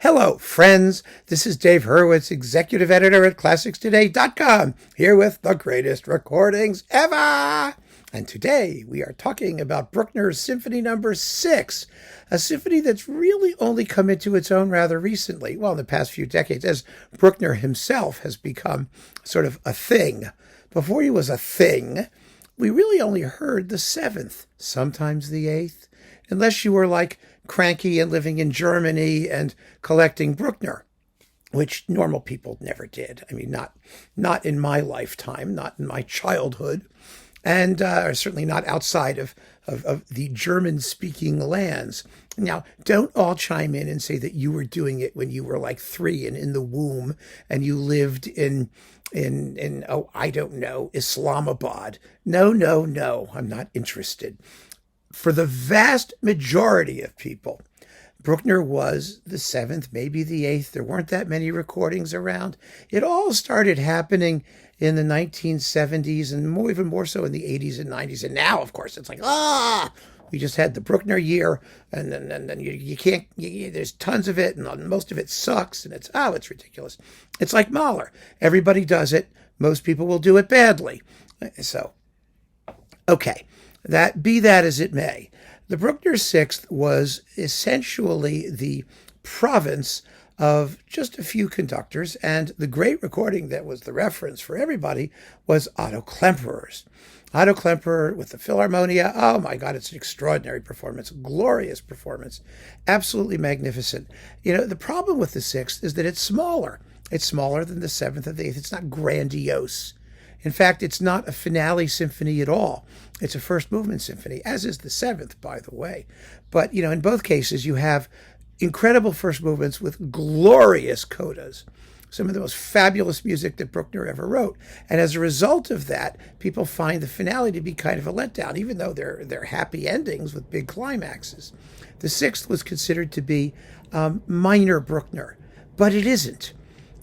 Hello, friends. This is Dave Hurwitz, executive editor at ClassicsToday.com, here with the greatest recordings ever. And today we are talking about Bruckner's Symphony Number 6, a symphony that's really only come into its own rather recently, well, in the past few decades, as Bruckner himself has become sort of a thing. Before he was a thing, we really only heard the 7th, sometimes the 8th, unless you were like cranky and living in Germany and collecting Bruckner, which normal people never did. I mean, not in my lifetime, not in my childhood, and certainly not outside of the German-speaking lands. Now, don't all chime in and say that you were doing it when you were like 3 and in the womb, and you lived in I don't know, Islamabad. No, I'm not interested. For the vast majority of people, Bruckner was the 7th, maybe the 8th. There weren't that many recordings around. It all started happening in the 1970s and even more so in the 80s and 90s. And now, of course, it's like, we just had the Bruckner year, and then you can't, there's tons of it, and most of it sucks, and it's ridiculous. It's like Mahler. Everybody does it. Most people will do it badly. So, okay. Be that as it may, the Bruckner 6th was essentially the province of just a few conductors, and the great recording that was the reference for everybody was Otto Klemperer's. Otto Klemperer with the Philharmonia, oh my God, it's an extraordinary performance, glorious performance, absolutely magnificent. You know, the problem with the 6th is that it's smaller. It's smaller than the 7th and the 8th. It's not grandiose. In fact, it's not a finale symphony at all. It's a first movement symphony, as is the 7th, by the way. But, you know, in both cases, you have incredible first movements with glorious codas, some of the most fabulous music that Bruckner ever wrote. And as a result of that, people find the finale to be kind of a letdown, even though they're happy endings with big climaxes. The 6th was considered to be minor Bruckner, but it isn't.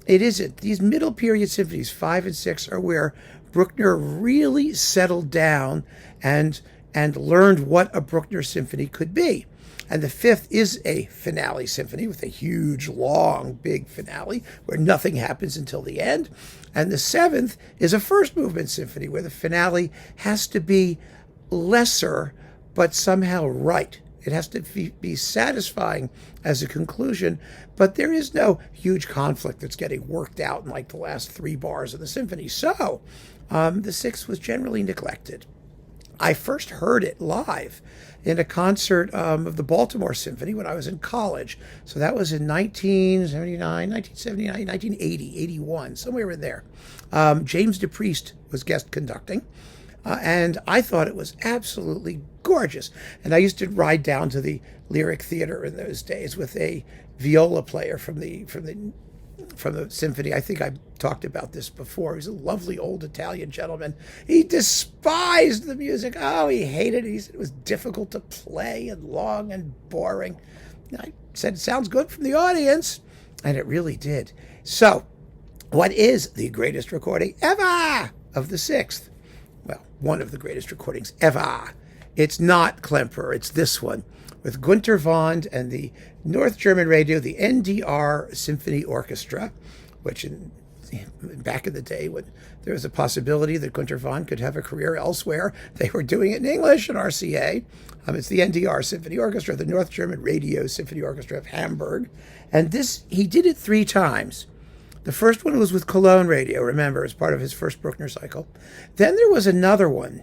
It isn't. These middle period symphonies, 5 and 6, are where Bruckner really settled down and learned what a Bruckner symphony could be. And the 5th is a finale symphony with a huge, long, big finale where nothing happens until the end. And the 7th is a first movement symphony where the finale has to be lesser but somehow right. It has to be satisfying as a conclusion, but there is no huge conflict that's getting worked out in like the last 3 bars of the symphony. So the 6th was generally neglected. I first heard it live in a concert of the Baltimore Symphony when I was in college. So that was in 1979, 1979, 1980, 81, somewhere in there. James DePriest was guest conducting. And I thought it was absolutely gorgeous. And I used to ride down to the Lyric Theater in those days with a viola player from the symphony. I think I talked about this before. He was a lovely old Italian gentleman. He despised the music. Oh, he hated it. He said it was difficult to play and long and boring. And I said, it sounds good from the audience. And it really did. So, what is the greatest recording ever of the 6th? Well, one of the greatest recordings ever. It's not Klemperer, it's this one, with Günter and the North German radio, the NDR Symphony Orchestra, which back in the day when there was a possibility that Günter could have a career elsewhere, they were doing it in English at RCA. It's the NDR Symphony Orchestra, the North German Radio Symphony Orchestra of Hamburg. And he did it 3 times. The first one was with Cologne Radio, remember, as part of his first Bruckner cycle. Then there was another one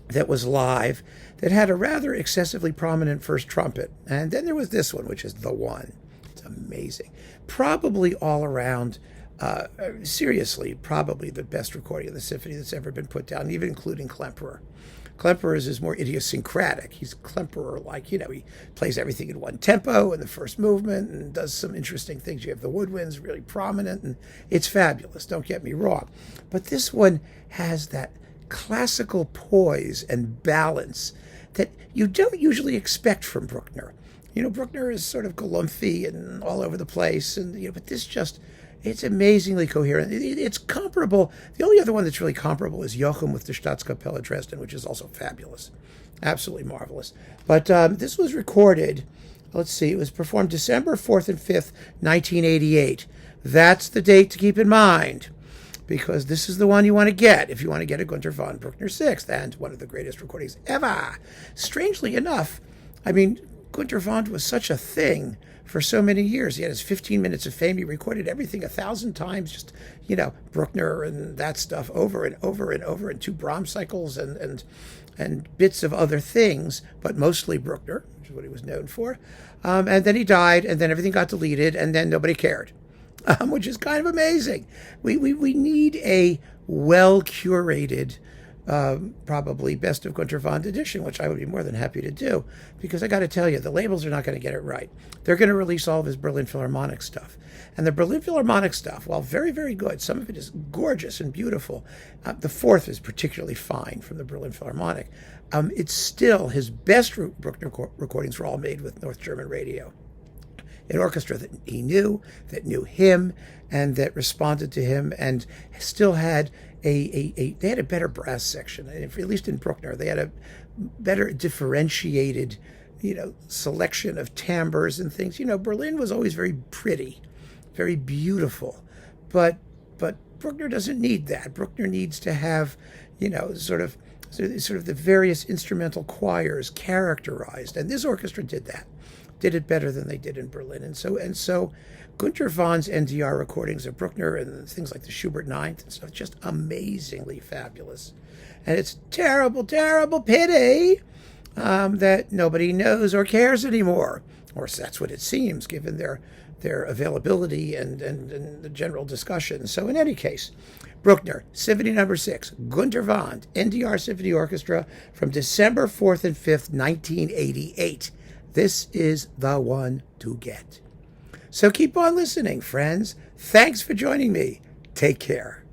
that was live that had a rather excessively prominent first trumpet. And then there was this one, which is the one. It's amazing. Probably all around, seriously, probably the best recording of the symphony that's ever been put down, even including Klemperer. Klemperer's is more idiosyncratic. He's Klemperer-like, you know, he plays everything in one tempo in the first movement and does some interesting things. You have the woodwinds really prominent, and it's fabulous, don't get me wrong. But this one has that classical poise and balance that you don't usually expect from Bruckner. You know, Bruckner is sort of galumphy and all over the place, and but this just, it's amazingly coherent. It's comparable. The only other one that's really comparable is Joachim with the Staatskapelle Dresden, which is also fabulous. Absolutely marvelous. But this was recorded let's see, it was performed December 4th and 5th, 1988. That's the date to keep in mind, because this is the one you want to get if you want to get a Günter von Bruckner 6th, and one of the greatest recordings ever. Strangely enough, I mean, Günter von was such a thing for so many years. He had his 15 minutes of fame. He recorded everything 1,000 times, just, Bruckner and that stuff over and over and over, and 2 Brahms cycles and bits of other things, but mostly Bruckner, which is what he was known for. And then he died, and then everything got deleted, and then nobody cared, which is kind of amazing. We need a well-curated, probably best of Günter von edition, which I would be more than happy to do, because I got to tell you, the labels are not going to get it right. They're going to release all of his Berlin Philharmonic stuff. And the Berlin Philharmonic stuff, while very, very good, some of it is gorgeous and beautiful. The 4th is particularly fine from the Berlin Philharmonic. It's still his best Bruckner recordings were all made with North German radio. An orchestra that he knew, that knew him, and that responded to him, and still had they had a better brass section. At least in Bruckner, they had a better differentiated, selection of timbres and things. Berlin was always very pretty, very beautiful, but Bruckner doesn't need that. Bruckner needs to have, sort of the various instrumental choirs characterized, and this orchestra did that. Did it better than they did in Berlin. And so Günter von's NDR recordings of Bruckner and things like the Schubert Ninth and stuff, just amazingly fabulous. And it's terrible, terrible pity that nobody knows or cares anymore. Or that's what it seems, given their availability and the general discussion. So in any case, Bruckner, Symphony No. 6, Günter von, NDR Symphony Orchestra from December 4th and 5th, 1988. This is the one to get. So keep on listening, friends. Thanks for joining me. Take care.